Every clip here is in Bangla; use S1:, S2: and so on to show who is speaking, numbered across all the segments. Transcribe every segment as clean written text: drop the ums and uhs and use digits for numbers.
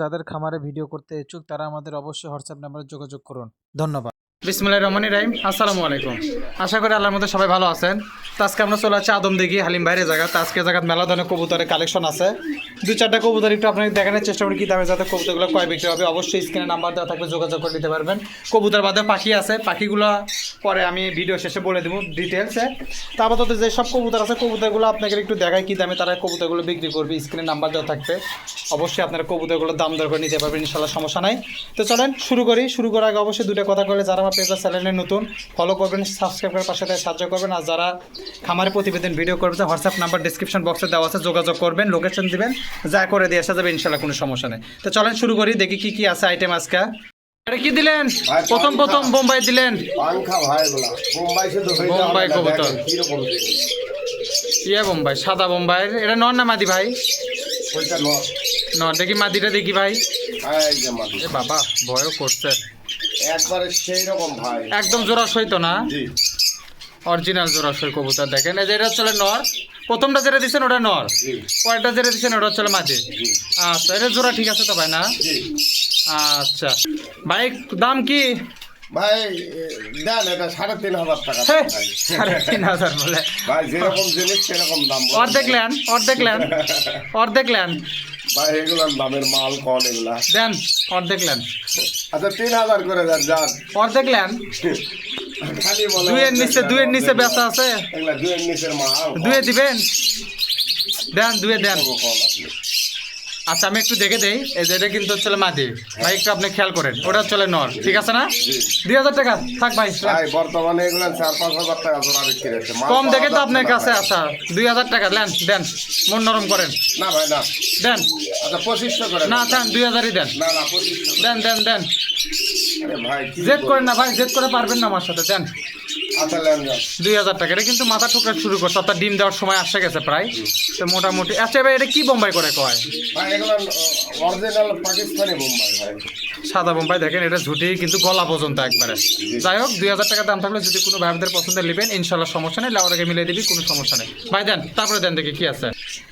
S1: যাদের খামারে ভিডিও করতে ইচ্ছুক তারা আমাদের অবশ্যই হোয়াটসঅ্যাপ নাম্বারে যোগাযোগ করুন। ধন্যবাদ। বিসমিল্লাহির রহমানির রহিম। আসসালামু আলাইকুম। আশা করি আল্লাহর মধ্যে সবাই ভালো আছেন। তো আজকে আমরা চলে আছি আদমদিঘি হালিম ভাইয়ের জায়গা। তো আজকে জায়গায় মেলা ধরনের কবুতরের কালেকশন আছে। 2-4টা কবুতর একটু আপনাকে দেখানোর চেষ্টা করি কী দামে, যাতে কবুতরগুলো কয় বিক্রি হবে। অবশ্যই স্ক্রিনে নাম্বার দেওয়া থাকবে, যোগাযোগ করে নিতে পারবেন। কবুতর বাদে পাখি আছে, পাখিগুলো পরে আমি ভিডিও শেষে বলে দেবো ডিটেলসে। তো আপাতত যে সব কবুতর আছে কবুতরগুলো আপনাকে একটু দেখায় কী দামে তারা কবুতরগুলো বিক্রি করবে। স্ক্রিনে নাম্বার দেওয়া থাকবে, অবশ্যই আপনারা কবুতরগুলোর দাম দর করে নিতে পারবেন, ইনশাল্লাহ সমস্যা নাই। তো চলেন শুরু করি। শুরু করার আগে অবশ্যই দুটো কথা বলে, যারা আমার পেজের চ্যানেলে নতুন ফলো করবেন, সাবস্ক্রাইব করার পাশে সাহায্য করবেন। আর যারা খামারে প্রতিবেদন ভিডিও করবেন, হোয়াটসঅ্যাপ নাম্বার ডিসক্রিপশন বক্সে দেওয়া আছে, যোগাযোগ করবেন, লোকেশন দিবেন, যা করে দিয়ে আসা যাবে, ইনশাল্লাহ কোনো সমস্যা নেই। তো চলেন শুরু করি, দেখি কি কি আছে আইটেম আজকে। এটা কি দিলেন? প্রথম বোম্বাই দিলেন। বোম্বাই কবুতর, ইয়ে বোম্বাই, সাদা বোম্বাই। এটা নর না মাদি ভাই? নর। দেখি মাদিটা দেখি ভাই। এ বাবা, ভয়ও করছে
S2: একবারে সেই রকম ভাই,
S1: একদম জোড়াশই তো না? অরিজিনাল জোড়াশই কবুতর। দেখেন এই যে এটা হচ্ছে নর। প্রথমটা যেটা দিচ্ছেন ওটা নর, পরেরটা যেটা দিচ্ছেন ওটা হচ্ছে মাঝে। আচ্ছা, এটা জোড়া ঠিক আছে তো ভাই না? আচ্ছা ভাই, দাম কি
S2: ভাই? দেন এটা 3,500 টাকা।
S1: 3,500 বলে
S2: ভাই, যেরকম জিনিস সেরকম দাম।
S1: অর্ধেক লেন
S2: ভাই, এগুলার দামের মাল কন এগুলা।
S1: দেন অর্ধেক লেন।
S2: আচ্ছা 3,000 করে দেন, যান।
S1: অর্ধেক লেন।
S2: খালি বলে
S1: দুইয়ের নিচে বেচা আছে?
S2: এগুলা দুইয়ের নিচের মাল।
S1: দুয়ে দিবেন? দেন, দুয়ে দেন।
S2: কল আপনি।
S1: আচ্ছা আমি একটু দেখে দেই। এই যে এটা কিন্তু হচ্ছে মাদি ভাই, একটু আপনি খেয়াল করেন। ওটা হচ্ছে নর, ঠিক আছে না? 2,000 টাকা থাক ভাই।
S2: ভাই বর্তমানে এগুলা 4-5 হাজার টাকা জোড়া বিক্রি হচ্ছে।
S1: কম দেখে তো আপনার কাছে আসা। 2,000 টাকা দেন, দেন, মন নরম করেন।
S2: না ভাই না,
S1: দেন।
S2: আচ্ছা 2500 করে
S1: না দেন, 2,000ই দেন।
S2: না না 2500
S1: দেন দেন দেন।
S2: আরে ভাই কি
S1: জেদ করেন না ভাই, জেদ করে পারবেন না আমার সাথে। দেন
S2: আচ্ছা লেন যান।
S1: 2,000 টাকা। এটা কিন্তু মাথা ঠোকরা শুরু করছে, অর্থাৎ ডিম দেওয়ার সময় আসে গেছে প্রায়। তো মোটামুটি আচ্ছা ভাই, এটা কি বোম্বাই করে কয়?
S2: ভাই এগুলা অরিজিনাল পাকিস্তানি বোম্বাই ভাই।
S1: সাদা বোম্বাই। দেখেন এটা ঝুটি কিন্তু গলা পর্যন্ত একবারে। যাই হোক, 2,000 টাকা দাম থাকলে যদি কোনো ভাইদের পছন্দের নেবেন, ইনশাল্লাহ সমস্যা নেই, লাউরাকে মিলিয়ে দিবি, কোনো সমস্যা নেই। ভাই দেন, তারপরে দেন দেখি কি আছে।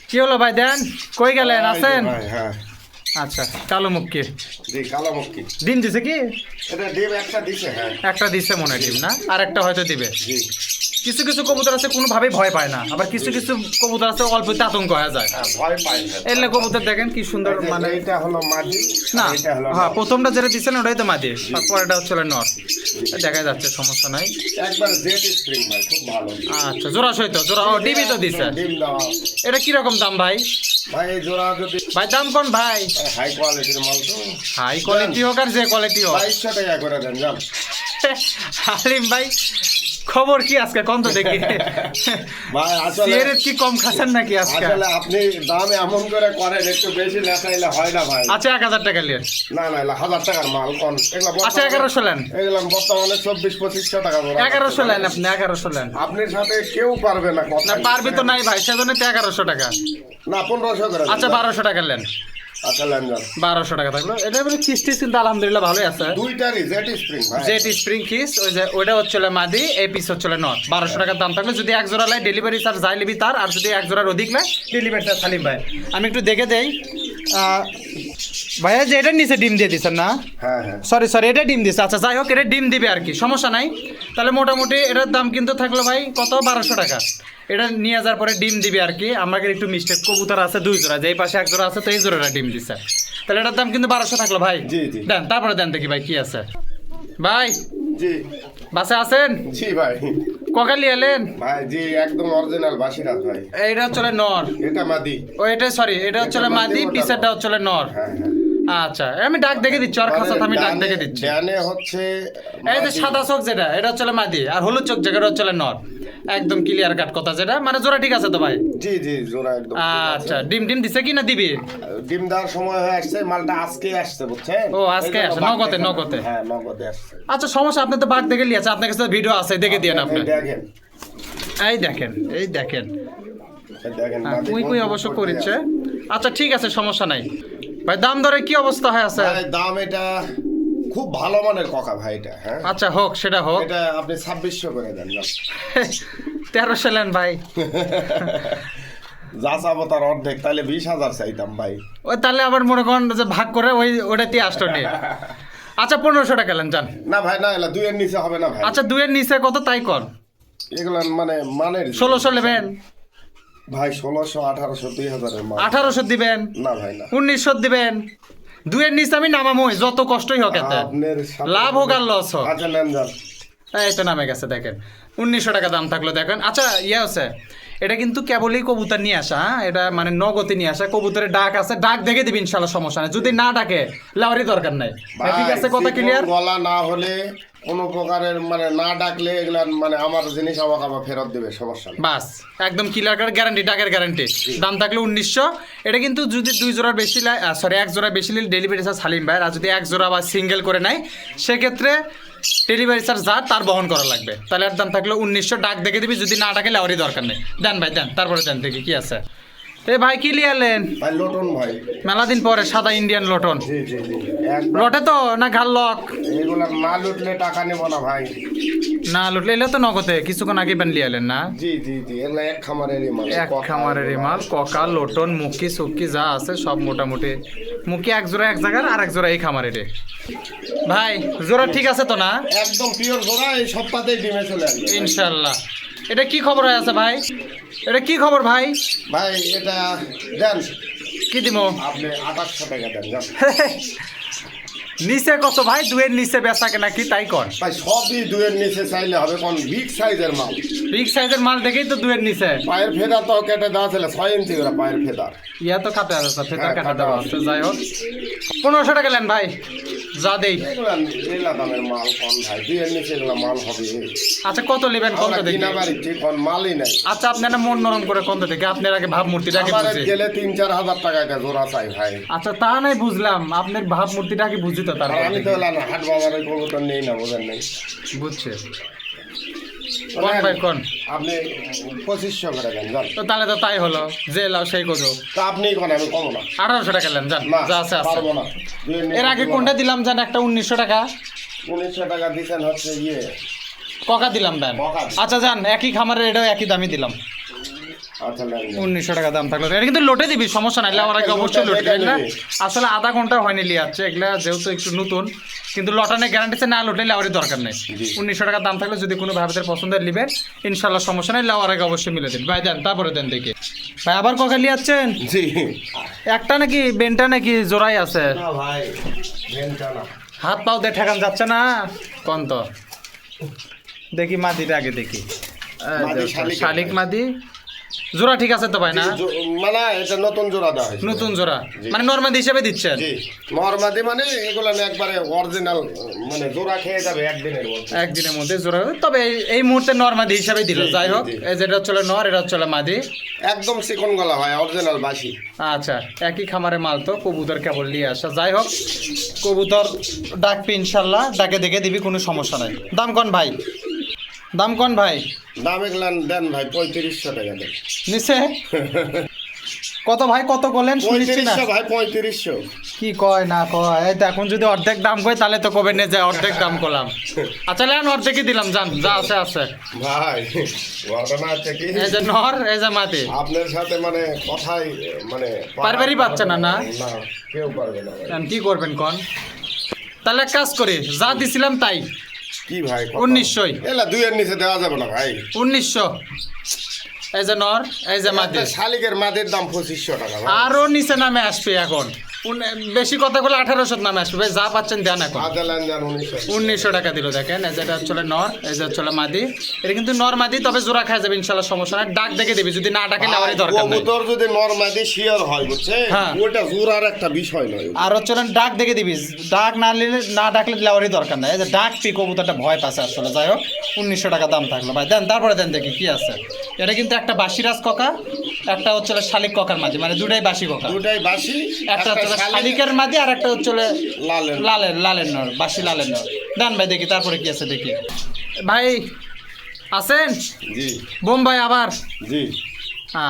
S1: কি হলো ভাই, দেন। কই গেলেন, আছেন?
S2: ভাই হ্যাঁ।
S1: আচ্ছা, কালো মুক্কি।
S2: জি কালো মুক্কি।
S1: ডিম দিছে কি?
S2: এটা ডিম একটা দিছে। হ্যাঁ
S1: একটা দিছে মনে হয় ডিম, না? আর একটা হয়তো দিবে।
S2: জি।
S1: কিছু কিছু কবুতর আছে কোনোভাবেই ভয় পায় না, আবার কিছু কিছু কবুতর আছে অল্পতে আতঙ্ক হয়ে যায়।
S2: ভয় পাই না।
S1: এলে কবুতর দেখেন কি সুন্দর, মানে
S2: এটা হলো মাদি
S1: না,
S2: এটা হলো
S1: হ্যাঁ প্রথমটা যেটা দিচ্ছেন ওটাই তো মাদি, তারপর এটা হচ্ছে নর। দেখা যাচ্ছে, সমস্যা নাই।
S2: একবার জেট স্প্রিং ভাই, খুব ভালো।
S1: আচ্ছা, জোড়া সহিত জোড়া। ও ডিমই তো দিছে।
S2: ডিম দাও
S1: এটা কিরকম দাম ভাই?
S2: ভাই এই জোড়া যদি
S1: ভাই দাম কোন ভাই?
S2: হাই কোয়ালিটির মাল তো।
S1: হাই কোয়ালিটি হোক আর যে কোয়ালিটি হোক,
S2: 2200 টাকা করে দেন যান।
S1: হালিম ভাই খবর কি আজকে কোন তো দেখি।
S2: ভাই আসলে
S1: সিয়ারের কি কম খাচ্ছেন নাকি আজকে?
S2: আসলে আপনি দাম এমন করে করেন, একটু বেশি লেখাইলে হয় না ভাই।
S1: আচ্ছা 1,000 টাকা নিয়ে।
S2: না না 1000 টাকার মাল কোন এগুলা।
S1: আচ্ছা 1100 নেন।
S2: এগুলা বর্তমানে 24-2500 টাকা জোড়া।
S1: 1100 নেন আপনি, 1100 নেন।
S2: আপনার সাথে কেউ পারবে না কথা।
S1: না পারবি তো নাই ভাই, সেজন্য তো 1100 টাকা।
S2: না 1500 করে।
S1: আচ্ছা 1200 টাকা নেন।
S2: আচ্ছা লেন যান।
S1: 1200 টাকা থাকলো। এটা মানে কিস্তি কিন্তু আলহামদুলিল্লাহ ভালোই আছে।
S2: দুইটারই জেট স্প্রিং ভাই।
S1: জেট স্প্রিং কিস, ওই যে ওইটা হচ্ছে মাদি, এই পিস হচ্ছে নট। 1200 টাকার দাম থাকলে যদি এক জোড়া লাই ডেলিভারি চার্জ যাই লিবি তার, আর যদি এক জোড়ার অধিক লাই ডেলিভারি চার্জ সালিম ভাই। আমি একটু দেখে দেই ভাইয়া যে এটা নিচে ডিম দিয়ে দিচ্ছেন না?
S2: হ্যাঁ হ্যাঁ
S1: সরি এটা ডিম দিচ্ছে। আচ্ছা যাই হোক, এটা ডিম দিবে আর কি, সমস্যা নাই। তাহলে মোটামুটি এটার দাম কিন্তু থাকলো ভাই কত? 1200 টাকা। এটা নিয়ে যাওয়ার পরে ডিম দিবে আর কি। আমাকে একটু মিস্টেক, কবুতর আছে 2 জোড়া, যে এই পাশে 1 জোড়া আছে, তো এই জোড়াটা ডিম দিচ্ছে। তাহলে এটার দাম কিন্তু 1200 থাকলো ভাই।
S2: জি জি
S1: দেন, তারপরে দেন দেখি ভাই কি আছে। ভাই
S2: জি
S1: বাসে আছেন?
S2: জি ভাই।
S1: ককালি এলেন
S2: ভাই জি একদম অরিজিনাল বাসিরাজ ভাই।
S1: এইটা হচ্ছে নর,
S2: এটা মাদি।
S1: ও এটা সরি, এটা হচ্ছে মাদি, পিছেরটা হচ্ছে নর।
S2: হ্যাঁ হ্যাঁ
S1: আচ্ছা আমি ডাক দেখে দিচ্ছি, আর খাসাত আমি ডাক দেখে দিচ্ছি।
S2: ডানে হচ্ছে
S1: এই যে সাদা চোখ যেটা, এটা হচ্ছে মাদি, আর হলুদ চোখ যেটা হচ্ছে নর। একদম ক্লিয়ার কাট কথা যেটা, মানে জোড়া ঠিক আছে তো ভাই?
S2: জি জি জোড়া একদম।
S1: আচ্ছা ডিম দিছে কি না দিবি?
S2: ডিম দেওয়ার সময় হয়ে আসছে, মালটা আজকে আসছে বুঝছেন?
S1: ও আজকে আসছে, নগদে।
S2: হ্যাঁ নগদে আসছে।
S1: আচ্ছা সমস্যা, আপনি তো বাঘ দেখে লিয়েছে, আপনার কাছে ভিডিও আছে, দেখে দিয়ে আপনি।
S2: দেখেন
S1: এই দেখেন
S2: দেখেন
S1: কুই অবশ্য করেছে। আচ্ছা ঠিক আছে, সমস্যা নাই ভাই। দাম দরে কি অবস্থা হয়ে আছে?
S2: দাম এটা খুব ভালো মানের ককা ভাই এটা। হ্যাঁ
S1: আচ্ছা হোক, সেটা হোক।
S2: এটা আপনি 2600 করে দেন না।
S1: 1300 নেন ভাই।
S2: যা চাবো তার অর্ধেক, তাহলে 20,000 চাইতাম ভাই।
S1: ওই তাহলে আবার মনে করেন যে ভাগ করে ওটাতে আসতো নিয়ে। আচ্ছা 1500 টাকা নেন যান।
S2: না ভাই না, এলা 2 এর নিচে হবে না ভাই।
S1: আচ্ছা 2 এর নিচে কত তাই কর।
S2: এগুলা মানে মানের
S1: 1600 নেবেন
S2: ভাই, 1600, 1800, 2000 এর মাল।
S1: 1800 দিবেন
S2: না ভাই না,
S1: 1900 দিবেন। 2 এর নিচে আমি নামামই, যত কষ্টই হোক এতে,
S2: আপনার সাথে
S1: লাভ হোক আর লস হোক।
S2: আচ্ছা নেন যান।
S1: এই তো নামে গেছে দেখেন, 1900 টাকা দাম থাকলো দেখেন। আচ্ছা ইয়ে আছে, এটা কিন্তু কেবলই কবুতর নিয়ে আসা, হ্যাঁ এটা মানে নগদে নিয়ে আসা। কবুতরের ডাক আছে, ডাক দেখে দিবি ইনশাল্লাহ, সমস্যা নেই। যদি না ডাকে লাউরি দরকার নাই। ঠিক আছে, কথা ক্লিয়ার।
S2: গলা না হলে কোনো প্রকারের মানে না ডাকলে এগুলা মানে আমার জিনিস আমাকে আবার ফেরত দেবে, সমস্যা নেই।
S1: বাস একদম ক্লিয়ার কার গ্যারান্টি, ডাকের গ্যারান্টি। দাম থাকলো 1900। এটা কিন্তু যদি 2 জোড়ার বেশি সরি 1 জোড়া বেশি নিলে ডেলিভারি চার্জ হালিম ভাই। আর যদি 1 জোড়া বা সিঙ্গেল করে নেয় সেক্ষেত্রে ডেলিভারি চার্জ যা তার বহন করা লাগবে। তাহলে এর দাম থাকলো 1900। ডাক দেখে দিবি, যদি না ডাকে লাউরি দরকার নেই। দেন ভাই দেন, তারপরে দেন দেখি কি আছে। এ ভাই কি লিয়ালেন?
S2: ভাই লোটন ভাই,
S1: মেলা দিন পরে সাদা ইন্ডিয়ান লটন।
S2: জি জি জি, একদম।
S1: লটে তো না ঘাল লক?
S2: এগুলা না লুটলে টাকা নেব না ভাই।
S1: না লুটলে এলে তো নগদে কিছুক্ষণ আগে বান লিয়ালেন না?
S2: জি জি জি, এগুলা এক খামারেরই মাল।
S1: এক খামারের মাল। ককা লটন মুখি সুকি যা আছে সব মোটামুটি। মুখি 1 জোড়া এক জায়গার, আর 1 জোড়া এই খামারের। ভাই জোড়া ঠিক আছে তো না?
S2: একদম পিওর জোড়া, এই সপ্তাহতেই ডিমে চলে আসবে
S1: ইনশাল্লাহ। এটা কি খবর হয়ে আছে ভাই? এটা কি খবর ভাই?
S2: ভাই। এটা দেন,
S1: কি দিব?
S2: আপনি 2800 টাকা দেন যান।
S1: নিচে কত ভাই? 2 এর নিচে বেচা কেনা কি তাই কর?
S2: ভাই সবই 2 এর নিচে চাইলে হবে, কোন বিগ সাইজের মাল।
S1: বিগ সাইজের মাল দেখেই তো 2 এর নিচে।
S2: পায়ের ফেদা তো কেটে দেওয়া ছিল 6 ইঞ্চি করে পায়ের ফেদা।
S1: ইয়া তো কাটে আছে, ফেতার
S2: হ্যাঁ,
S1: কাটা
S2: কাটা
S1: দেওয়া
S2: আছে।
S1: আছে। যাই হোক 1500 টাকা নেন ভাই, যা দেই।
S2: এগুলা এলা দামের মাল কোন ভাই, 2 এর নিচে এগুলা মাল হবে।
S1: আচ্ছা কত নেবেন কোনটা
S2: আমরা
S1: দেখি?
S2: কিনা বাড়ি ঠিক কোন মালই নাই।
S1: আচ্ছা আপনারা মন নরম করে কোনটা দেখি, আপনার আগে ভাবমূর্তিটাকে
S2: আমার
S1: বুঝি।
S2: গেলে 3-4 হাজার টাকা একটা জোড়া চাই ভাই।
S1: আচ্ছা তা নাই বুঝলাম, আপনার ভাবমূর্তিটাকে বুঝি তো
S2: আর
S1: তারপর
S2: আমি তো এলা না হাট বাজারে কবুতর নেই না, বোঝেন নাই।
S1: বুঝছে। কোন ভাই কোন?
S2: আপনি 2500 করে দেন যান।
S1: তো তাহলে তো তাই হলো, যে লাও সেই কত।
S2: তা আপনি কোন, আমি কম না।
S1: 1800 টাকা নেন যান,
S2: না
S1: যা আছে আছে।
S2: পারবো না। 2 এর নিচে
S1: এর আগে
S2: দিব
S1: কোনটা
S2: না।
S1: দিলাম জান? একটা 1900 টাকা
S2: 1900 টাকা দিছেন হচ্ছে ইয়ে
S1: ককা দিলাম দেন।
S2: ককা।
S1: আচ্ছা যান, একই খামারের এটাও একই দামই দিলাম।
S2: আচ্ছা নেন নেন।
S1: 1900 টাকা দাম থাকলো। এটা কিন্তু লোটে দিবি, সমস্যা নাই। আমার আগে অবশ্যই লোটে দিবি না। আসলে আধা ঘন্টা হয়নি লিয়াচ্ছে এগুলা, যেহেতু একটু নতুন। কিন্তু লটানে গ্যারান্টি না লোটে লাউরি দরকার নেই। 1900 টাকা দাম থাকলে যদি কোনো ভাইদের পছন্দের নিবেন ইনশাল্লাহ সমস্যা নেই, লাউর আগে অবশ্যই মিলে দিন ভাই। দেন তারপরে দেন দেখি ভাই। আবার ককা লিয়াচ্ছেন?
S2: জি।
S1: একটা নাকি বেনটা নাকি জোড়াই আছে?
S2: না ভাই, ভেনটা না।
S1: হাত পাও দিয়ে ঠেকান যাচ্ছে না কোন তো। দেখি মাদিটা আগে দেখি।
S2: মাদি শালিক।
S1: শালিক মাদি জোড়া ঠিক আছে তো ভাই না?
S2: মানে এটা নতুন জোড়া দেওয়া হয়েছে।
S1: নতুন জোড়া
S2: জি।
S1: মানে নরমাদি হিসেবে দিচ্ছেন?
S2: জি, নরমাদি মানে এগুলো না একবারে অরিজিনাল, মানে জোড়া খেয়ে যাবে একদিনের মধ্যে।
S1: একদিনের মধ্যে জোড়া হবে। তবে এই মুহূর্তে নরমাদি হিসাবে দিল।
S2: জি,
S1: যাই হোক,
S2: জি।
S1: এই যেটা হচ্ছে নর, এটা হচ্ছে মাদি।
S2: একদম চিকন গলা হয়, অরিজিনাল বাসি।
S1: আচ্ছা একই খামারে মাল তো, কবুতর কেবল নিয়ে আসা। যাই হোক কবুতর ডাকবি ইনশাল্লাহ, ডাকে দেখে দিবি, কোনো সমস্যা নাই। দাম কোন ভাই? দাম কোন ভাই?
S2: দাম এগুলান দেন ভাই 3500 টাকা দেন।
S1: নিচে কত ভাই? কত বলেন শুনছি না।
S2: 3500 ভাই, 3500।
S1: কি কয় না কয়? এই তো এখন যদি অর্ধেক দাম কয় তাহলে তো কবে নে যায়, অর্ধেক দাম করলাম। আচ্ছা লেন অর্ধেকই দিলাম, জান যা আছে আছে।
S2: ভাই ঘটনা হচ্ছে কি,
S1: এই যে নর, এই যে মাটি।
S2: আপনার সাথে মানে কথাই মানে
S1: পারবারই পাচ্ছে না, না?
S2: না কেউ পারবে না ভাই।
S1: এখন কি করবেন কোন? তাহলে এক কাজ করি, যা দিছিলাম তাই
S2: কি ভাই
S1: 1900
S2: এলা 2 এর নিচে দেওয়া যাবে না ভাই।
S1: 1900। এই যে নর, এই যে মাটি।
S2: একটা শালিকের মাদের দাম 2500 টাকা ভাই।
S1: আরো নিচে নামে আসবে এখন। বেশি কথা বলে 1800 নামে আসবে ভাই, যা পাচ্ছেন দেন এখন।
S2: আদালান জান 1900।
S1: 1900 টাকা দিল দেখেন। এই যেটা হচ্ছে নর, এই যে হচ্ছে মাদি। এটা কিন্তু নর মাদি, তবে জোড়া খাওয়া যাবে ইনশাল্লাহ, সমস্যা নাই। ডাক দেখে দিবি, যদি না ডাকে লাউরি দরকার নেই।
S2: কবুতর যদি নরমাদি শিওর হয় বুঝছে,
S1: হ্যাঁ।
S2: ওটা জোড়ার একটা বিষয় নয়।
S1: আর হচ্ছে ডাক দেখে দিবি, ডাক না নিলে না ডাকলে লাউরি দরকার নাই। এই যে ডাক পি কবুতরটা ভয় পাচ্ছে আসলে। যাই হোক 1900 টাকা দাম থাকলো ভাই। দেন তারপরে দেন দেখি কি আছে। এটা কিন্তু একটা বাসিরাজ ককা, একটা হচ্ছে শালিক ককার মাঝে, মানে দুটাই বাসি ককা।
S2: দুটাই বাসি,
S1: একটা হচ্ছে শালিকের মাঝে আর একটা হচ্ছে
S2: লালের।
S1: লালের নর, বাসি লালের নর। ডান ভাই দেখি তারপরে কি আছে দেখি ভাই। আছেন
S2: জি
S1: বোম্বাই আবার?
S2: জি।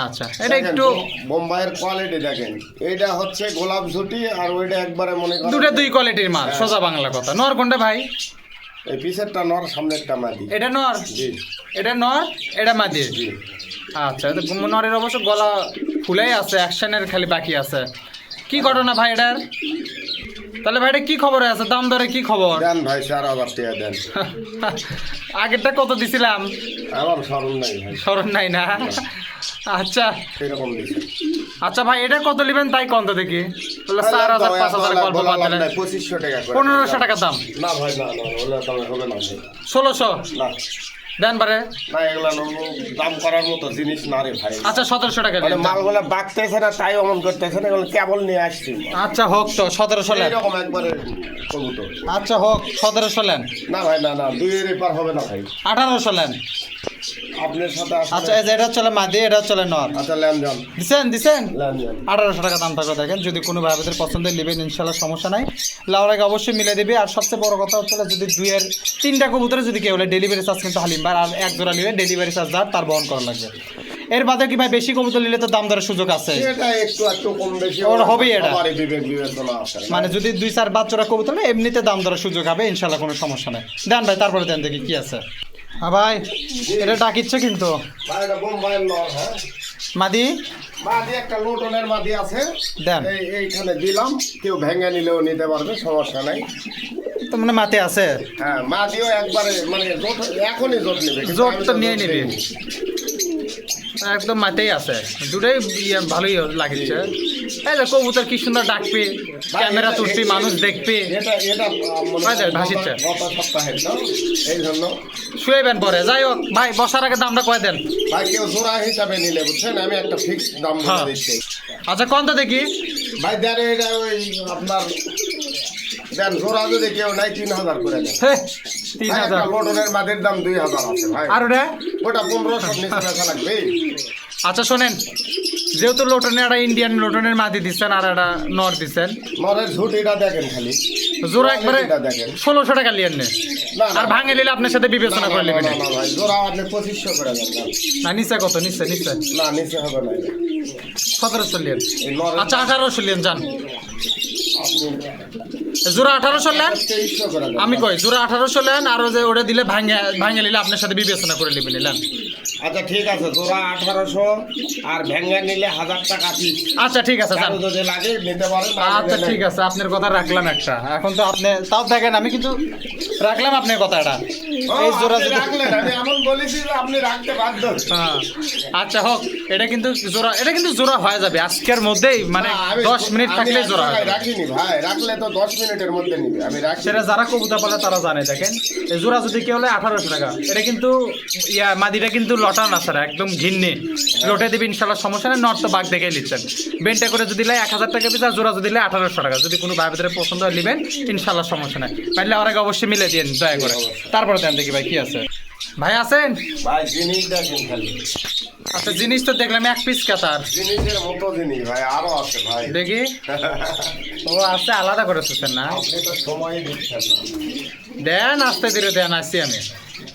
S1: আচ্ছা এটা একটু
S2: বোম্বাইয়ের কোয়ালিটি দেখেন, এইটা হচ্ছে গোলাপ ঝুটি আর ওইটা একবারে মনে করেন
S1: দুটো দুই কোয়ালিটির মাল, সোজা বাংলা কথা। নর কোনটা ভাই?
S2: এই পিছেরটা নর, সামনেরটা মাদি।
S1: এটা নর,
S2: জি
S1: এটা নর, এটা মাদি।
S2: জি।
S1: আচ্ছা, তো নরের অবশ্য গলা ফুলেই আছে, অ্যাকশনের খালি বাকি আছে। কি ঘটনা ভাই এটার? তাহলে ভাই এটা কি খবরে আছে, দাম দরে কি খবর?
S2: দেন ভাই 4,000 টাকা দেন।
S1: আগেরটা কত দিছিলাম?
S2: আমার স্মরণ নাই ভাই,
S1: স্মরণ নাই না? আচ্ছা
S2: এরকম দিছে।
S1: আচ্ছা ভাই, এটা কত নেবেন তাই কত দেখি? তাহলে 4,000 5,000 গল্প বাদ দিলেন।
S2: 2500 টাকা করে।
S1: 1500 টাকা দাম।
S2: না ভাই না না, ওগুলো দাম হবে না ভাই।
S1: 1600
S2: না
S1: দেন পারে।
S2: না, এগুলো দাম করার মতো জিনিস না রে ভাই।
S1: আচ্ছা 1700 টাকা
S2: মানে
S1: দিন।
S2: মালগুলো বাড়তেছে না তাই অমন করতেছে না, এগুলো কেবল নিয়ে আসছি।
S1: আচ্ছা হোক, তো 1700 নেন।
S2: এরকম একবারে কবুতর।
S1: আচ্ছা হোক, 1700 নেন।
S2: না ভাই না না, দুইয়ের এপার হবে না ভাই।
S1: 1800 নেন।
S2: আপনার সাথে
S1: আচ্ছা এই যে এটা চলে মাদি, এটা চলে নর।
S2: আচ্ছা ল্যান্ডন
S1: দিছেন
S2: ল্যান্ডন
S1: 1800 টাকা দাম থাকবে। দেখেন যদি কোনো ভাইদের পছন্দের নেবেন ইনশাল্লাহ সমস্যা নাই, লাউরাকে অবশ্যই মিলে দেবে। আর সবচেয়ে বড় কথা হচ্ছে যদি 2-এর 3টা কবুতরে যদি কেউ হলে ডেলিভারি চার্জ কিন্তু হালিম ভাই, আর এক জোড়া নিলে ডেলিভারি চার্জ তার বহন করা লাগবে। এর বাদে কি ভাই বেশি কবুতর নিলে তো দাম দরের সুযোগ আছে?
S2: এটা একটু কম বেশি
S1: ওর হবেই এটা।
S2: সবারই বিবেক বিবেচনা আছে।
S1: মানে যদি 2-4 বাচ্চারা কবুতর নেয় এমনিতে দাম দরের সুযোগ হবে ইনশাল্লাহ, কোনো সমস্যা নেই। দেন ভাই, তারপরে দেন দেখি কি আছে। হ্যাঁ ভাই, এটা ডাকিচ্ছে কিন্তু
S2: ভাই এটা বোম্বাইয়ের নর। হ্যাঁ
S1: মাদি
S2: মাদি একটা লোটনের মাদি আছে,
S1: দেন।
S2: এইখানে দিলাম, কেউ ভেঙে নিলেও নিতে পারবে, সমস্যা নাই।
S1: তো মানে মাতে আছে,
S2: হ্যাঁ মাদিও একবারে মানে এখনই জোট নেবে,
S1: জোট তো নিয়ে নিবি, একদম মাতেই আছে। দুটোই ভালোই লাগছে। এই যে কবুতর কি সুন্দর ডাকবি, ক্যামেরা তুলবি, মানুষ দেখবি।
S2: এটা এটা
S1: ভাই দেখ, ভাসিচ্ছে।
S2: গত সপ্তাহে তো এই জন্য
S1: শুয়েবেন পরে। যাই হোক ভাই, বসার আগে দামটা কয়ে দেন।
S2: ভাই কেউ জোড়া হিসাবে নিলে বুঝছেন, আমি একটা ফিক্স দাম বলে
S1: হ্যাঁ।
S2: দিচ্ছি।
S1: আচ্ছা কোন তো দেখি
S2: ভাই দেন এটা ওই আপনার দেন জোড়া যদি কেউ নাই 3,000 করে দেন।
S1: হে,
S2: ভাই,
S1: 3000।
S2: একটা লোটনের মাদির দাম 2,000 আছে ভাই।
S1: আর ওটা
S2: ওটা 1500 নিচে বেচা লাগবে।
S1: আচ্ছা শোনেন, যেহেতু লোটনে একটা ইন্ডিয়ান লোটনের মাদি দিচ্ছেন আর একটা নর দিচ্ছেন,
S2: নরের ঝুটিটা দেখেন খালি,
S1: জোড়া একবারে
S2: কোয়ালিটিটা দেখেন।
S1: 1600 টাকা লিয়েন নে।
S2: না, না,
S1: আর ভাঙে নিলে আপনার সাথে
S2: না,
S1: বিবেচনা
S2: না,
S1: করে
S2: না,
S1: নেবেন।
S2: না, না ভাই, জোড়া আপনি 2500 করে দেন না।
S1: না নিচে কত? নিচে নিচে
S2: না নিচে হবে না এটা।
S1: 1700 লিয়েন।
S2: এই নরের
S1: আচ্ছা 1800 লিয়েন যান।
S2: আপনি
S1: জোড়া 1800 লেন।
S2: 2300 করে দেন।
S1: আমি কই জোড়া 1800 লেন, আর ওই যে ওটা দিলে ভাঙে নিলে আপনার সাথে বিবেচনা করে নেবেন। নিলেন
S2: আচ্ছা ঠিক আছে, জোড়া 1800 আর ভেঙ্গা নিলে 1000 টাকা পিস।
S1: আচ্ছা ঠিক আছে যান।
S2: কারো যদি লাগে নিতে পারেন।
S1: আচ্ছা ঠিক আছে, আপনার কথা রাখলাম একটা। এখন তো আপনি তাও দেখেন, আমি কিন্তু রাখলাম আপনার কথাটা। এই জোড়া যদি
S2: রাখলেন, আমি এমন বলেছি যে আপনি রাখতে বাধ্য।
S1: হ্যাঁ, আচ্ছা হোক, এটা কিন্তু জোড়া হয়ে যাবে আজকের মধ্যেই, মানে
S2: না, আমি-
S1: 10 মিনিট
S2: আমি
S1: থাকলে
S2: এক
S1: জোড়া হয়ে
S2: জায়গায়
S1: যাবে।
S2: রাখিনি ভাই, রাখলে তো 10 মিনিটের মধ্যে নিবে, আমি রাখি।
S1: সেটা যারা কবুতর পালে তারা জানে। দেখেন এই জোড়া যদি কেউ হলে 1800 টাকা। এটা কিন্তু মাদিটা কিন্তু লটা না স্যার, একদম ঘিন্নি লোটে দিবি ইনশাল্লাহ, সমস্যা নেই। নট তো বাঘ দেখে নিচ্ছেন। বেনটা করে যদি লাই 1000 টাকা পিস, আর জোড়া যদি লাই 1800 টাকা। যদি কোনো ভাই ভিতরে পছন্দ হয় নেবেন ইনশাল্লাহ, সমস্যা নেই। পারলে আমার আগে অবশ্যই মিলে দিন দয়া করে, তারপরে দেন দেখি ভাই কি আছে। ভাই আছেন?
S2: ভাই জিনিস দেখেন খালি,
S1: আচ্ছা জিনিস তো দেখলাম এক পিস কাতার।
S2: জিনিসের মতো জিনিস ভাই আরো আছে ভাই।
S1: দেখি ও আছে, আলাদা করে শুনছেন না?
S2: আপনি তো সময়ই দিচ্ছেন না।
S1: দেন আস্তে ধীরে দেন, আসছি আমি।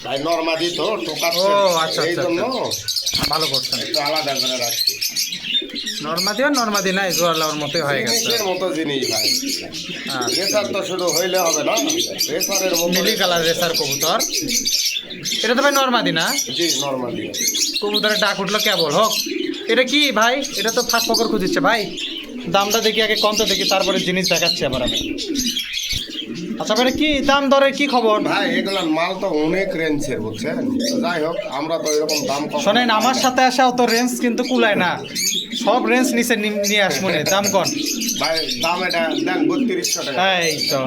S2: তাই নরমাদি তো টোকাচ্ছে,
S1: ও, আচ্ছা,
S2: এই
S1: আচ্ছা,
S2: জন্য
S1: ভালো করছেন।
S2: একটু আলাদা করে রাখছি।
S1: নর্মাদি নাই, জোয়ার মতোই হয়ে গেছে।
S2: জিনিসের মতো জিনিস ভাই।
S1: হ্যাঁ,
S2: রেসার তো শুধু হইলে হবে না, রেসারের মতো।
S1: নীলি কালার রেসার কবুতর। এটা তো ভাই নর্মাদি না?
S2: জি নরমাদি।
S1: কবুতরের ডাক উঠলো কেবল হোক। এটা কি ভাই? এটা তো ফাঁক ফকর খুঁজিচ্ছে ভাই। দামটা দেখি আগে, কত দেখি, তারপরে জিনিস দেখাচ্ছি আবার আমি। আচ্ছা ভাই কি দাম দরে কি খবর?
S2: ভাই এগুলো মাল তো অনেক রেঞ্জের বুঝছেন। তো যাই হোক, আমরা তো এরকম দাম কম।
S1: শোনেন, আমার সাথে আসা অত রেঞ্জ কিন্তু কুলায় না, সব রেঞ্জ নিচে নিয়ে আস মনে। দাম কন
S2: ভাই, দাম এটা দেন 3200 টাকা।
S1: এই তো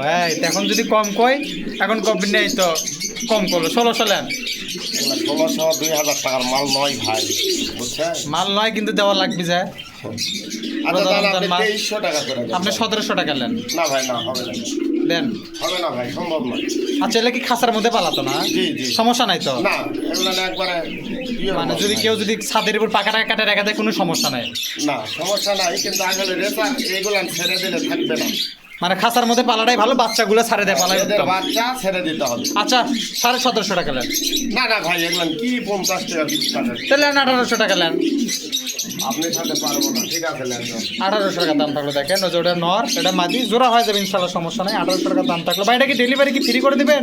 S1: এখন যদি কম কই, এখন কম নেই তো কম করলো 1600 লেন।
S2: 1600 2000 টাকার মাল নয় ভাই, বুঝছেন।
S1: মাল নয় কিন্তু দেওয়া লাগবে যায়।
S2: আচ্ছা দাম আপনি
S1: মাল-
S2: 2300 টাকা করে দেন।
S1: আপনি 1700 টাকা নেন।
S2: না ভাই না, হবে না,
S1: দেন।
S2: হবে না ভাই, সম্ভব নয়।
S1: আচ্ছা এলে কি খাঁচার মধ্যে পালাতো না?
S2: জি, জি।
S1: সমস্যা নাই তো?
S2: না এগুলো না একবারে ইয়ে
S1: মানে
S2: মাল
S1: যদি
S2: ভাই।
S1: কেউ যদি ছাদের উপর পাকা টাকা কাটে রেখে দেয় কোনো সমস্যা নাই।
S2: না সমস্যা নাই, কিন্তু আসলে রেসার এগুলো ছেড়ে দিলে থাকবে না।
S1: মানে খাঁচার মধ্যে পালাটাই ভালো, বাচ্চাগুলো ছাড়ে দেয় পালাই
S2: এদের
S1: উত্তম।
S2: বাচ্চা ছেড়ে দিতে হবে।
S1: আচ্ছা 1750 টাকা নেন,
S2: না না ভাই, এগুলো কি 50 টাকা পিস কাটেন?
S1: তাহলে 1800 টাকা নেন।
S2: আপনি সাথে পারবো না, ঠিক আছে নেন যান।
S1: 1800 টাকা দাম থাকলো, দেখেন ওই যে ওটা নর, এটা মাদি, জোড়া হয়ে যাবে ইনশাল্লাহ, সমস্যা নাই। 1800 টাকা দাম থাকলো ভাই, এটা কি ডেলিভারি কি ফ্রি করে দিবেন?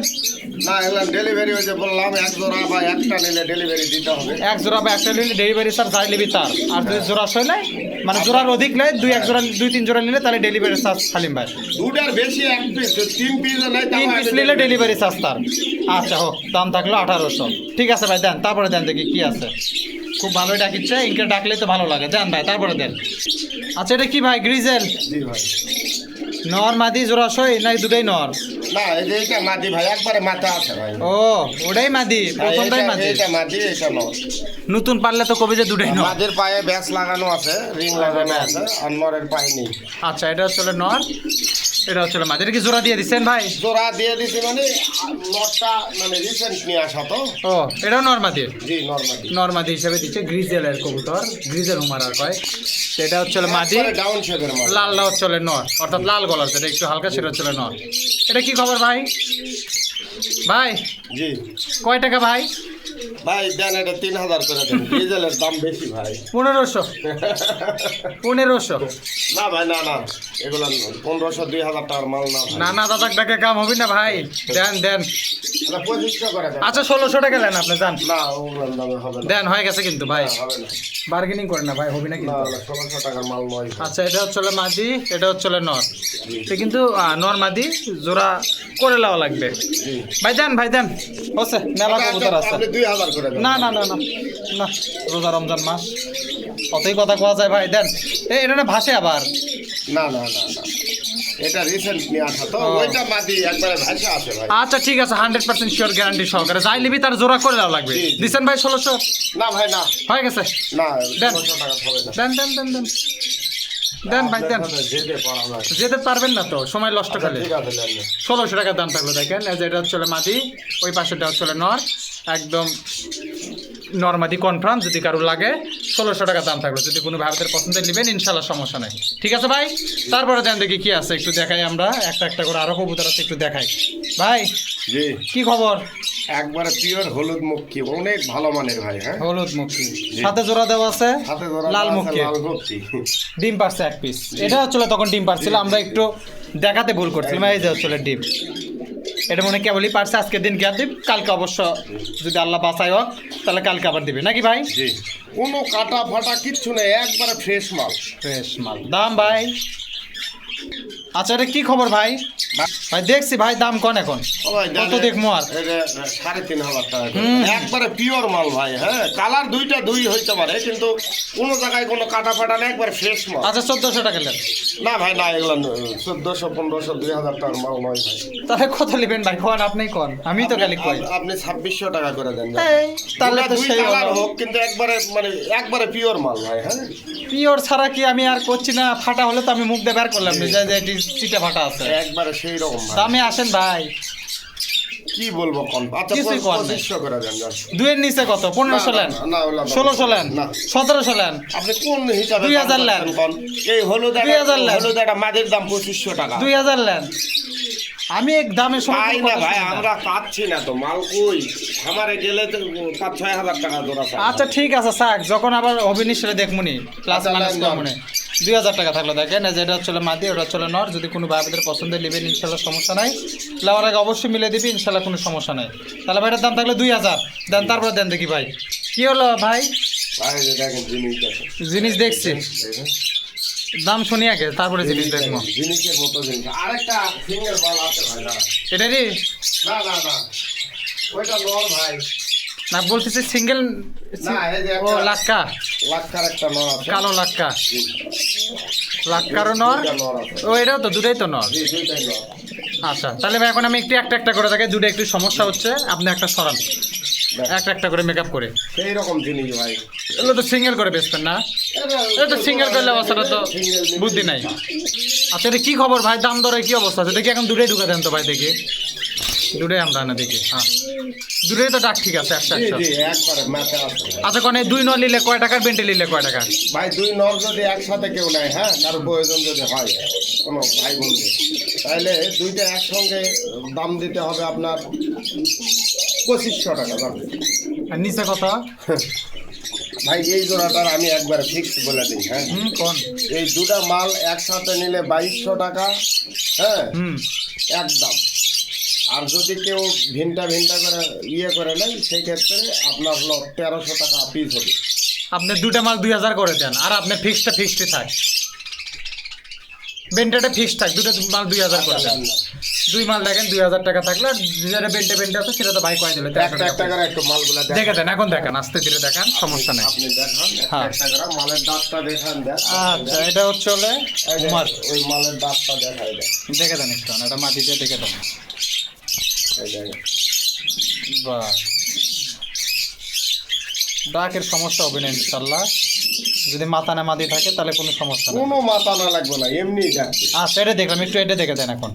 S2: না এগুলো ডেলিভারি হয়েছে বললাম, এক জোড়া বা একটা নিলে ডেলিভারি দিতে হবে।
S1: এক জোড়া বা একটা নিলে ডেলিভারি চার্জ যাই নিবি তার, আর যদি জোড়া হইলে মানে জোড়ার অধিক নেয়, দুই তিন জোড়া নিলে তাহলে ডেলিভারি চার্জ হালিম ভাই।
S2: দুটার বেশি এক পিস, 3 পিস নেই,
S1: 3 পিস নিলে ডেলিভারি চার্জ তার। আচ্ছা হোক, দাম থাকলো 1800। ঠিক আছে ভাই দেন, তারপরে দেন দেখি কি আছে। খুব ভালোই ডাকিচ্ছে, ইনকে ডাকলে তো ভালো লাগে, দেন ভাই তারপরে দেন। আচ্ছা এটা কি ভাই, গ্রিজেল
S2: জি ভাই।
S1: নর মাদি জোড়া সই নাই দুটাই নর?
S2: না এই যে এটা মাদি ভাই, একবারে মাথা আছে ভাই।
S1: ও ওটাই মাদি, প্রথমটাই মাদি।
S2: এটা মাদি, এটা নর।
S1: নতুন পারলে তো কবে যে দুটাই নর।
S2: মাদের পায়ে ব্যাস লাগানো আছে, রিং লাগানো আছে, আর নরের পায়ে নেই।
S1: আচ্ছা এটা হচ্ছে নর, এটা হচ্ছে মাদি। এটা কি জোড়া দিয়ে দিচ্ছেন ভাই?
S2: জোড়া দিয়ে দিছি মানে নরটা মানে রিসেন্ট নিয়ে আসা তো।
S1: ও এটাও নর মাদি?
S2: জি নর মাদি।
S1: নর মাদি হিসেবে দিচ্ছে, গ্রিজেলের কবুতর, গ্রিজেল হুমার আর কয়। তো এটা হচ্ছে মাদি,
S2: ডাউন শেপের মাদি।
S1: লালটা হচ্ছে নর, অর্থাৎ লাল গলার যেটা একটু হালকা সেটা হচ্ছে নর। এটা কি খবর ভাই? ভাই
S2: জি
S1: কয় টাকা ভাই?
S2: ভাই দেন এটা 3000 করে দেন, ডিজেলের দাম বেশি ভাই।
S1: 1500। 1500
S2: না ভাই না না, এগুলো 1500 2000 টাকার মাল না ভাই।
S1: না না দাদা টাকা কাম হবে না ভাই, দেন দেন।
S2: এটা 2500 করে দেন।
S1: আচ্ছা 1600 টাকা নেন আপনি, যান
S2: না ওগুলোর দামে হবে না।
S1: দেন, হয়ে গেছে কিন্তু ভাই,
S2: না, হবে না।
S1: বার্গেনিং করেন না ভাই, হবে না
S2: না
S1: কিন্তু।
S2: না 1600 টাকার মাল নয় ভাই।
S1: আচ্ছা এটা হচ্ছে মাদি, এটা হচ্ছে নর। তো কিন্তু নর মাদি জোড়া করে নেওয়া লাগবে
S2: জি
S1: ভাই, দেন ভাই দেন, হচ্ছে মেলা কবুতর আছে।
S2: আপনি 2000 করে দেন।
S1: না না না না না, রোজা রমজান মাস অতই কথা কোয়া যায় ভাই, দেন। এটা না ভাসে আবার।
S2: না না না না, এটা রিসেন্ট নিয়ে আসা তো,
S1: ও।
S2: ওইটা মাদি একবারে ভাষা আছে ভাই।
S1: আচ্ছা ঠিক আছে, 100% শিওর গ্যারান্টি সহকারে যাই নিবি তার জোড়া করে দেওয়া লাগবে।
S2: জি, জি।
S1: দিচ্ছেন ভাই 1600?
S2: না ভাই না
S1: হয়ে গেছে,
S2: না,
S1: দেন।
S2: 1600 টাকা হবে না।
S1: দেন দেন দেন দেন দেন ভাই দেন।
S2: আপনার সাথে যেতে পারা না।
S1: যেতে পারবেন না তো, সময় নষ্ট
S2: আচ্ছা,
S1: খালি।
S2: ঠিক আছে দেন।
S1: 1600 টাকা দাম থাকলো, দেখেন এই যে এটা হচ্ছে মাদি, ওই পাশেটা হচ্ছে নর, একদম নর্মাদি কনফার্ম। যদি কারো লাগে 1600 টাকা দাম থাকলো, যদি কোনো ভারতের পছন্দের নেবেন ইনশাল্লাহ সমস্যা নেই। ঠিক আছে ভাই, তারপরে দেন দেখি কি আছে একটু দেখাই, আমরা একটা একটা করে আরো কবুতর আছে একটু দেখাই। ভাই
S2: জি
S1: কি খবর?
S2: একবারে পিওর হলুদ মুখী, অনেক ভালো মানের ভাই। হ্যাঁ
S1: হলুদ মুখী, সাথে জোড়া দেওয়া আছে,
S2: হাতে ধরা
S1: লাল
S2: আছে,
S1: মুখী,
S2: লাল মুখী।
S1: ডিম পারছে এক পিস। এটা হচ্ছিল তখন ডিম পারছিল, আমরা একটু দেখাতে ভুল করছিলাম। এই যে হচ্ছিল ডিম, এটা মনে কেবলই পারছে, আজকের দিন গ্যাপ দিব, কালকে অবশ্য যদি আল্লাহ বাঁচাই হোক তাহলে কালকে আবার দিবে নাকি ভাই?
S2: জি কোনো কাটা ফাটা কিচ্ছু নেই, একবারে ফ্রেশ মাল।
S1: ফ্রেশ মাল। দাম ভাই? আচ্ছা এটা কি খবর ভাই? ভাই দেখছি ভাই, দাম কোন এখন
S2: ও ভাই,
S1: কত
S2: জানেন,
S1: দেখবো আর?
S2: এটা 3500 টাকা করে। একবারে পিওর মাল ভাই। হ্যাঁ কালার দুই হইতে পারে, কিন্তু কোনো জায়গায় কোনো কাটা ফাটা নেই, একবারে ফ্রেশ মাল।
S1: আচ্ছা 1400 টাকা নেন।
S2: না ভাই না, এগুলো 1400 1500 2000 টাকার মাল নয় ভাই।
S1: তাহলে কত নেবেন ভাই, কোন আপনি কোন, আমি তো খালি কই।
S2: আপনি 2600 টাকা করে দেন।
S1: এই, তাহলে তো
S2: দুই
S1: সেই
S2: কালার
S1: হলো।
S2: হোক, কিন্তু একবারে মানে একবারে পিওর মাল ভাই। হ্যাঁ
S1: পিওর ছাড়া কি আমি আর করছি না, ফাটা হলে তো আমি মুখ দিয়ে বের করলাম না, যে যে এটি চিটা ফাটা আছে।
S2: একবারে সেই রকম ভাই।
S1: দামে আসেন ভাই,
S2: কি বলবো কোন? আচ্ছা
S1: কিছুই কর নাই।
S2: 2500 করে দেন যান।
S1: দুইয়ের নিচে কত? 1500 লেন,
S2: না, না, ওগুলো দাম
S1: 1600 লেন,
S2: না।
S1: 1700 লেন,
S2: আপনি কোন হিসাবে
S1: 2000
S2: দাম
S1: লেন।
S2: করছেন কোন? এই
S1: 2000 লেন।
S2: হলুদ একটা মাদের দাম 2500 টাকা।
S1: 2000 লেন। আমি এক দামের সময়
S2: পাই
S1: কোনো
S2: না
S1: কথা
S2: ভাই,
S1: শুনি না।
S2: আমরা পাচ্ছি না তো মাল। কই আমারে গেলে তো 5-6 হাজার টাকা জোড়া চাই।
S1: আচ্ছা ঠিক আছে থাক, যখন আবার অভিনীত সেটা দেখমুনি, প্লাস
S2: আচ্ছা,
S1: মাইনাস
S2: দেন,
S1: কমনে। 2000 টাকা থাকলো, দেখেন এই যে এটা হচ্ছে মাদি, ওটা হচ্ছে নর। যদি কোনো ভাইদের পছন্দের নেবেন ইনশাল্লাহ সমস্যা নাই, লাওয়ার আগে অবশ্যই মিলে দিবি ইনশাল্লাহ, কোনো সমস্যা নাই। তাহলে ভাইটার দাম থাকলো 2000 দেন, তারপরে দেন দেখি ভাই কি হলো ভাই।
S2: ভাই এই যে দেখেন জিনিস দেখেন।
S1: জিনিস দেখছি,
S2: দেখেন।
S1: দাম শুনি আগে তারপরে জিনিস দেখবো।
S2: জিনিসের মতো জিনিস। আরেকটা সিঙ্গেল বল আছে ভাই না।
S1: এটারই
S2: না না না, ওইটা নর ভাই।
S1: না বলতেছি সিঙ্গেল।
S2: না এই যে
S1: ও
S2: একটা
S1: লাক্কা,
S2: লাক্ষার একটা নর আছে।
S1: কালো লাক্কা,
S2: জি,
S1: লাক্কারও নর।
S2: দুইটা নর আছে।
S1: ও এটাও তো দুটাই তো নর।
S2: জি দুইটাই নর।
S1: আচ্ছা তাহলে ভাই এখন আমি একটু একটা একটা করে থাকে, দুটো একটু সমস্যা হচ্ছে, আপনি একটা সরান, একটা একটা করে মেকআপ করে।
S2: সেই রকম জিনিস ভাই।
S1: এগুলো তো সিঙ্গেল করে বেচবেন না? এটা তো সিঙ্গেল করলে অবস্থাটা তো বুদ্ধি নাই। আচ্ছা এটা কি খবর ভাই, দাম দরে কি অবস্থা আছে দেখি, এখন দুটোই ঢুকে দেন তো ভাই দেখি। দুটোই আমরা না দেখি, হ্যাঁ দুটোই তো ডাক ঠিক আছে একশো
S2: জি
S1: একশো।
S2: জি একবারে মাথা আছে।
S1: আচ্ছা কোন দুই নর নিলে কয় টাকার বেন্টে নিলে কয় টাকা?
S2: ভাই দুই নর যদি একসাথে কেউ নেয়, হ্যাঁ কারো প্রয়োজন যদি হয় কোনো ভাই বন্ধু, তাহলে দুইটা একসঙ্গে দাম দিতে হবে আপনার 2500 টাকা দাম।
S1: আর নিচে কত?
S2: ভাই এই জোড়াটার আমি একবার ফিক্স বলে দিই, হ্যাঁ
S1: কোন?
S2: এই দুটা মাল একসাথে নিলে 2200 টাকা, হ্যাঁ একদম। আর যদি কেউ ভিনটা করে করে নেয় সেই ক্ষেত্রে আপনার হলো 1300 টাকা পিস হবে।
S1: আপনি দুটা মাল 2000 করে দেন, আর আপনি ফিক্সডই থাক, বেন্টেটা ফিক্স থাক, দুটো মাল 2000 করে দেন। দুই মাল দেখেন 2000 টাকা থাকলে, আর যেটা বেন্টে আছে সেটা তো ভাই কয় দিলে
S2: একটা একটা করে একটু মালগুলা
S1: দেখে দেন, এখন দেখেন আস্তে ধীরে দেখান, সমস্যা নেই।
S2: আপনি দেখান
S1: হ্যাঁ।
S2: একটা করে মালের দাঁতটা দেখান দেন।
S1: আচ্ছা এটা হচ্ছে হলে
S2: এই যে
S1: উমার,
S2: ওই মালের দাঁতটা দেখাই দেন।
S1: দেখে দেন একটু, এটা মাটিতে দেখে দেন।
S2: এই দেখেন।
S1: বাহ, ডাকের সমস্যা হবে না ইনশাল্লাহ, যদি মাথা না মাদি থাকে তাহলে কোনো সমস্যা নেই।
S2: কোনো মাথা না লাগবে না, এমনি যাচ্ছে।
S1: আচ্ছা এটা দেখলাম, একটু এটা দেখে দেন এখন,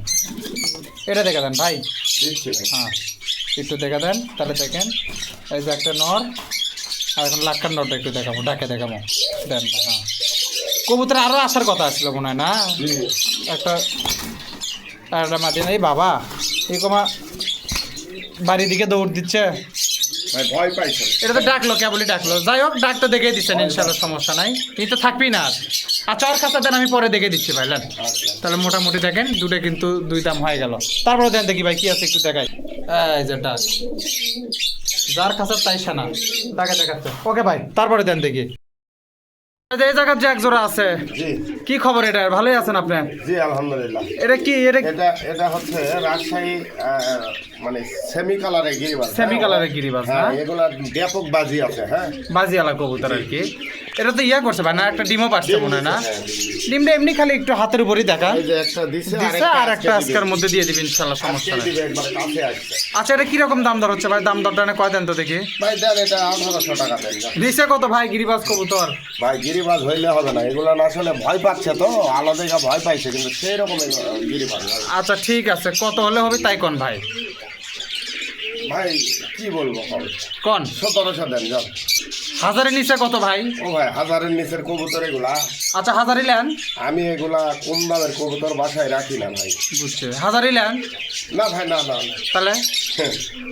S1: এটা দেখে দেন ভাই।
S2: দিচ্ছি ভাই।
S1: হ্যাঁ একটু দেখে দেন, তাহলে দেখেন এই যে একটা নর, আর এখন লাক্ষার নরটা একটু দেখাবো, ডাকে দেখাবো, দেন হ্যাঁ। কবুতর আরও আসার কথা আসছিল মনে হয় না,
S2: জি।
S1: একটা মাটি নেই বাবা, এই কমা বাড়ির দিকে দৌড় দিচ্ছে।
S2: ভাই ভয় পাইছে।
S1: এটা তো ডাকলো, কেবলই ডাকলো, যাই হোক ডাকটা দেখে দিচ্ছেন ইনশাল্লাহ, সমস্যা নাই, এই তো থাকবি না আর। আচ্ছা ওর কাছে দেন, আমি পরে দেখে দিচ্ছি ভাই, নেন।
S2: আচ্ছা।
S1: তাহলে মোটামুটি দেখেন দুটো কিন্তু দুই দাম হয়ে গেল। তারপরে দেন দেখি ভাই কি আছে একটু দেখাই। এই যে ডাক, যার কাছে তাই সানা ডাকে দেখাচ্ছে। ওকে ভাই তারপরে দেন দেখি। এই যে এই জায়গার যে এক জোড়া আছে,
S2: জি
S1: কি খবর এটা? ভালোই আছেন আপনি?
S2: জি আলহামদুলিল্লাহ।
S1: এটা কি? এটা
S2: এটা হচ্ছে রাজশাহী মানে সেমি কালারে গিরিবাজ।
S1: সেমি কালারের গিরিবাজ না?
S2: হ্যাঁ এগুলা ব্যাপক বাজি আছে। হ্যাঁ
S1: বাজিয়ালা কবুতর আর কি। এটা তো ইয়া করছে ভাই না, একটা ডিমও পাচ্ছে মনে হয় না?
S2: হ্যাঁ,
S1: ডিমটা এমনি খালি একটু হাতের উপরই দেখা
S2: এই যে একটা দিছে
S1: দিচ্ছে, আর একটা আজকের মধ্যে দিয়ে দিবেন ইনশাল্লাহ, সমস্যা নেই।
S2: দিবে একবার কাছে আসছে।
S1: আচ্ছা এটা কিরকম দাম দর হচ্ছে ভাই? দাম দরটা না কয় দেন তো দেখি।
S2: ভাই দেন এটা 1800 টাকা দেন।
S1: দিছে কত ভাই গিরিবাজ কবুতর?
S2: ভাই গিরিবাজ হইলে হবে না, এগুলো না আসলে ভয় পাচ্ছে তো, আলাদা ভয় পাইছে, কিন্তু সেই রকম গিরিবাজ ভাই।
S1: আচ্ছা ঠিক আছে, কত হলে হবে তাই কোন ভাই?
S2: ভাই কি বলবো হবে
S1: কোন
S2: 1700 দেন যান।
S1: হাজারের নিচে কত ভাই?
S2: ও ভাই হাজারের নিচের কবুতর এগুলা,
S1: আচ্ছা হাজারই লেন,
S2: আমি এগুলা কম দামের কবুতর বাসায় রাখি না ভাই।
S1: বুঝছে, হাজারই লেন
S2: না ভাই না না না।
S1: তাহলে।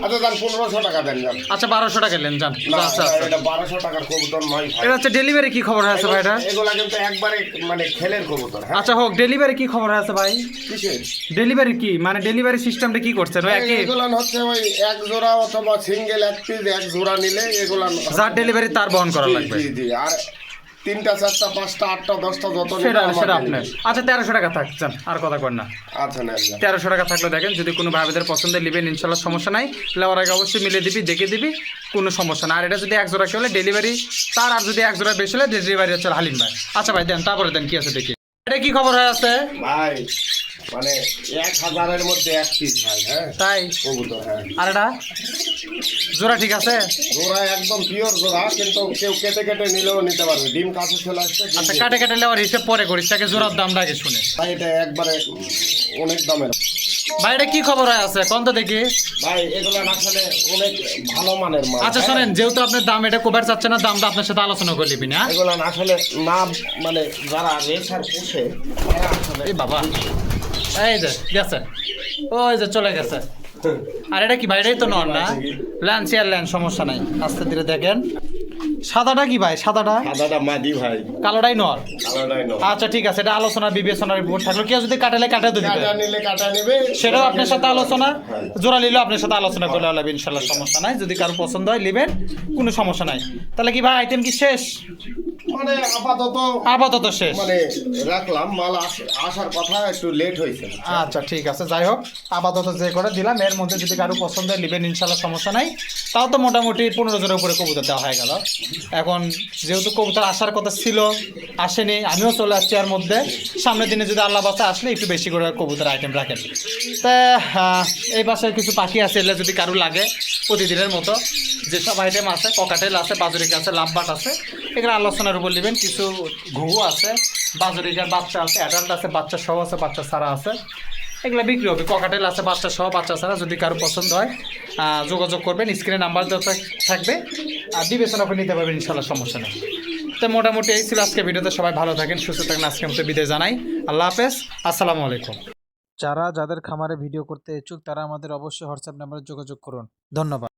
S2: আচ্ছা যান 1500 টাকা দেন যান।
S1: আচ্ছা 1200 টাকা লেন যান।
S2: না
S1: আচ্ছা আচ্ছা,
S2: এটা 1200 টাকার কবুতর নয় ভাই।
S1: এটা হচ্ছে ডেলিভারি কি খবর হয়েছে ভাই এটা?
S2: এগুলা কিন্তু একবারে মানে খেলের কবুতর। হ্যাঁ
S1: আচ্ছা হোক, ডেলিভারি কি খবর হয়েছে ভাই?
S2: কিসের?
S1: ডেলিভারি কি মানে ডেলিভারি সিস্টেমটা কি করছেন ওই একই?
S2: এগুলা হচ্ছে ওই এক জোড়া অথবা সিঙ্গেল এক পিস এক জোড়া নিলে এগুলা
S1: যার ডেলিভারি তার বহন করা লাগবে।
S2: জি জি। আর 3টা 4টা 5টা 8টা 10টা যত নিলে
S1: সেটা
S2: আমার
S1: সেটা
S2: delivery।
S1: আপনার। আচ্ছা 1300 টাকা থাক যান, আর কথা কর না।
S2: আচ্ছা নেন যান।
S1: 1300 টাকা থাকলে দেখেন, যদি কোনো ভাইদের পছন্দ নেবেন ইনশাল্লাহ সমস্যা নাই, লেওয়ার আগে অবশ্যই মিলে দিবি, দেখে দিবি, কোনো সমস্যা না। আর এটা যদি এক জোড়া কি হলে ডেলিভারি তার, আর যদি এক জোড়া বেশি হলে ডেলিভারি হচ্ছে হালিম ভাই। আচ্ছা ভাই দেন, তারপরে দেন কি আছে দেখি। এটা কি খবর হয়ে আছে
S2: ভাই মানে 1000-এর মধ্যে এক পিস ভাই। হ্যাঁ
S1: তাই?
S2: কবুতর। হ্যাঁ
S1: আর এটা জোড়া ঠিক আছে?
S2: জোড়া একদম পিওর জোড়া, কিন্তু কেউ কেটে কেটে নিলেও নিতে পারবে, ডিম কাছে চলে আসছে।
S1: আচ্ছা কাটে কাটে লেওয়ার হিসেব পরে করিস, তাকে জোড়ার দামটা আগে শুনে।
S2: ভাই এটা একবারে অনেক দামের
S1: ভাই এটা কি খবর হয়ে আছে কোন তো দেখি।
S2: ভাই, এগুলো আসলে অনেক ভালো মানের মাল।
S1: আচ্ছা শোনেন, যেহেতু আপনার দাম এটা কভার চাচ্ছে না, দামটা আপনার সাথে আলোচনা করে নিবি না।
S2: এগুলো আসলে না মানে যারা রেসার পুষে তারা আসলে
S1: এই বাবা, এই যে গেছে, ওই যে চলে গেছে। আর এটা কি ভাই? এটাই তো নন না? ল্যান্ড শেয়ার ল্যান্ড, সমস্যা নাই, আস্তে ধীরে দেখেন। সাদাটা কি ভাই? সাদাটা
S2: সাদাটা মাদি ভাই,
S1: কালোটাই নর।
S2: কালোটাই নয়।
S1: আচ্ছা ঠিক আছে, এটা আলোচনা বিবেচনার রিপোর্ট থাকলো, কেউ যদি কাটালে কাটা তো দিবে,
S2: কাটা নিলে কাটা নেবে,
S1: সেটাও আপনার সাথে আলোচনা, জোড়া নিলেও আপনার সাথে আলোচনা করলে হবে ইনশাল্লাহ, সমস্যা নাই। যদি কারো পছন্দ হয় নেবেন, কোনো সমস্যা নাই। তাহলে কি ভাই আইটেম কি শেষ?
S2: মানে আপাতত
S1: আপাতত শেষ।
S2: মানে রাখলাম, মাল আসার কথা একটু লেট হয়েছে।
S1: আচ্ছা ঠিক আছে, যাই হোক আপাতত যে করে দিলাম, এর মধ্যে যদি কারো পছন্দ হয় নেবেন ইনশাল্লাহ, সমস্যা নাই। তাও তো মোটামুটি 15 জনের উপরে কবুতর দেওয়া হয়ে গেল। এখন যেহেতু কবুতর আসার কথা ছিল, আসেনি, আমিও চলে আসছি এর মধ্যে। সামনের দিনে যদি আল্লাহ বাসা আসলে একটু বেশি করে কবুতর আইটেম রাখেন। তা এই পাশে কিছু পাখি আছে, এলে যদি কারো লাগে প্রতিদিনের মতো যেসব আইটেম আছে, ককাটেল আছে, বাজরিকা আছে, লাভবাট আছে, এগুলো আলোচনার উপর নেবেন। কিছু ঘুঘু আছে, বাজরিকার বাচ্চা আছে, অ্যাডাল্ট আছে, বাচ্চা সহ আছে, বাচ্চা ছাড়া আছে। এগুলো বিক্রি হবে। ককাটেল আছে বাচ্চা সহ, বাচ্চা ছাড়া। যদি কারো পছন্দ হয় যোগাযোগ করবেন, স্ক্রিনে নাম্বার দেওয়া থাকবে, আর বিবেচনা করে নিতে পারবেন, ইনশাল্লাহ সমস্যা নেই। তো মোটামুটি এই ছিল আজকে ভিডিওতে। সবাই ভালো থাকেন, সুস্থ থাকেন। আজকে মতো বিদায় জানাই। আল্লাহ হাফেজ, আসসালামু আলাইকুম। যাদের খামারে ভিডিও করতে ইচ্ছুক তারা আমাদের অবশ্যই হোয়াটসঅ্যাপ নাম্বারে যোগাযোগ করুন। ধন্যবাদ।